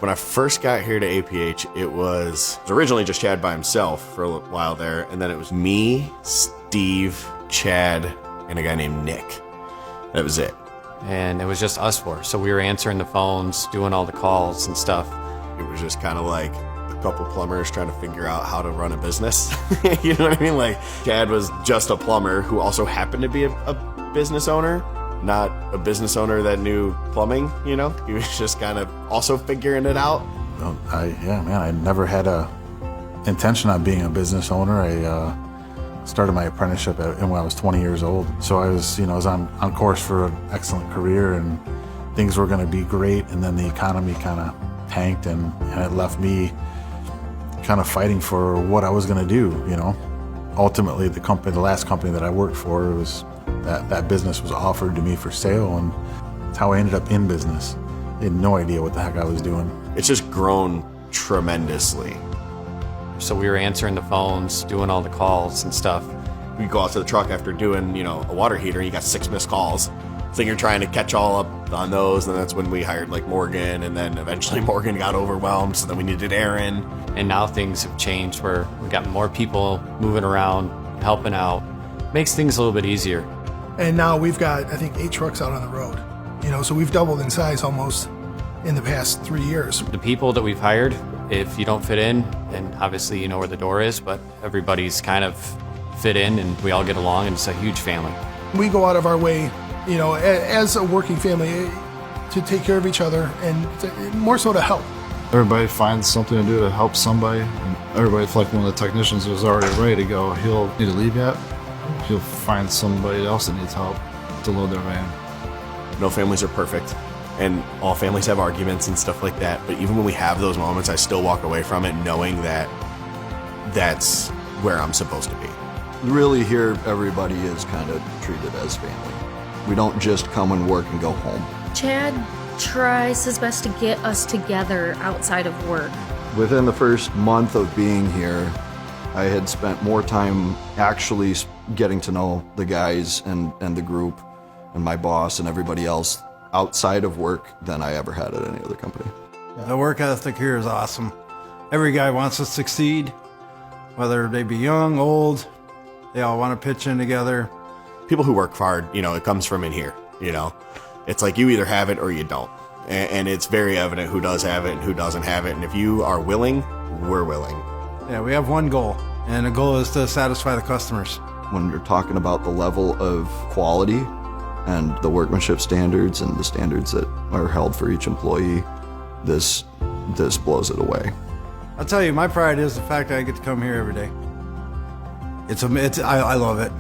When I first got here to APH, it was originally just Chad by himself for a while there, and then it was me, Steve, Chad, and a guy named Nick. That was it. And it was just us four. So we were answering the phones, doing all the calls and stuff. It was just kind of like a couple plumbers trying to figure out how to run a business. You know what I mean? Like, Chad was just a plumber who also happened to be a business owner, not a business owner that knew plumbing, you know? He was just kind of also figuring it out. Well, I never had a intention on being a business owner. I started my apprenticeship when I was 20 years old. So I was on course for an excellent career, and things were going to be great. And then the economy kind of tanked, and it left me kind of fighting for what I was going to do. Ultimately, the last company that I worked for, was that business was offered to me for sale, and that's how I ended up in business. I had no idea what the heck I was doing. It's just grown tremendously. So we were answering the phones, doing all the calls and stuff. We go out to the truck after doing, a water heater, and you got 6 missed calls. So you're trying to catch all up on those, and that's when we hired like Morgan, and then eventually Morgan got overwhelmed, so then we needed Aaron. And now things have changed where we got more people moving around, helping out. Makes things a little bit easier. And now we've got, I think, 8 trucks out on the road. So we've doubled in size almost in the past 3 years. The people that we've hired, if you don't fit in, and obviously you know where the door is, but everybody's kind of fit in and we all get along, and it's a huge family. We go out of our way, as a working family, to take care of each other, and more so to help. Everybody finds something to do to help somebody. And everybody, like one of the technicians was already ready to go. He'll need to leave yet. He'll find somebody else that needs help to load their van. No families are perfect, and all families have arguments and stuff like that. But even when we have those moments, I still walk away from it knowing that that's where I'm supposed to be. Really here, everybody is kind of treated as family. We don't just come and work and go home. Chad tries his best to get us together outside of work. Within the first month of being here, I had spent more time actually getting to know the guys and the group and my boss and everybody else outside of work than I ever had at any other company. The work ethic here is awesome. Every guy wants to succeed, whether they be young, old, they all want to pitch in together. People who work hard, it comes from in here, It's like you either have it or you don't. And it's very evident who does have it and who doesn't have it. And if you are willing, we're willing. Yeah, we have one goal, and the goal is to satisfy the customers. When you're talking about the level of quality and the workmanship standards and the standards that are held for each employee, this blows it away. I'll tell you, my pride is the fact that I get to come here every day. I love it,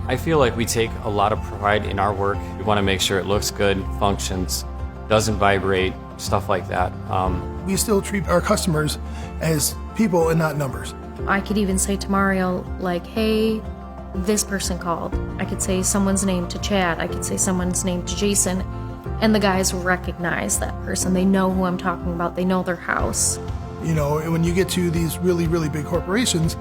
I feel like we take a lot of pride in our work. We want to make sure it looks good, functions, doesn't vibrate, stuff like that. We still treat our customers as people and not numbers. I could even say to Mario, like, hey, this person called. I could say someone's name to Chad. I could say someone's name to Jason. And the guys recognize that person. They know who I'm talking about. They know their house. When you get to these really, really big corporations,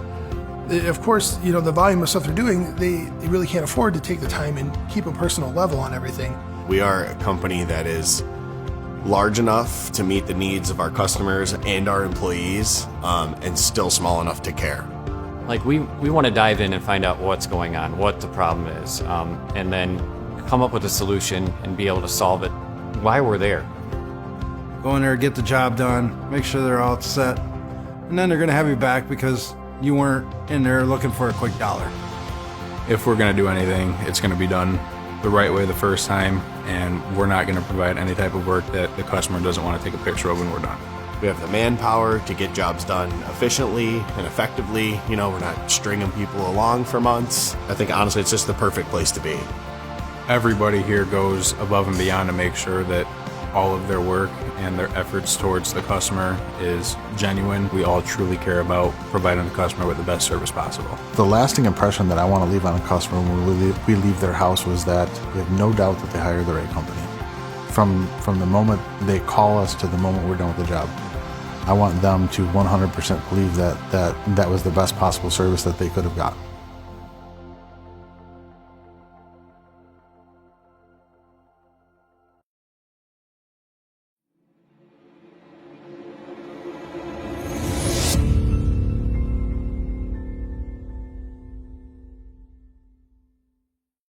of course, the volume of stuff they're doing, they really can't afford to take the time and keep a personal level on everything. We are a company that is large enough to meet the needs of our customers and our employees, and still small enough to care. Like we want to dive in and find out what's going on, what the problem is, and then come up with a solution and be able to solve it while we're there. Go in there, get the job done, make sure they're all set, and then they're going to have you back because you weren't in there looking for a quick dollar. If we're going to do anything, it's going to be done the right way the first time, and we're not going to provide any type of work that the customer doesn't want to take a picture of when we're done. We have the manpower to get jobs done efficiently and effectively. We're not stringing people along for months. I think, honestly, it's just the perfect place to be. Everybody here goes above and beyond to make sure that all of their work and their efforts towards the customer is genuine. We all truly care about providing the customer with the best service possible. The lasting impression that I want to leave on a customer when we leave their house was that we have no doubt that they hired the right company. From the moment they call us to the moment we're done with the job. I want them to 100% believe that was the best possible service that they could have gotten.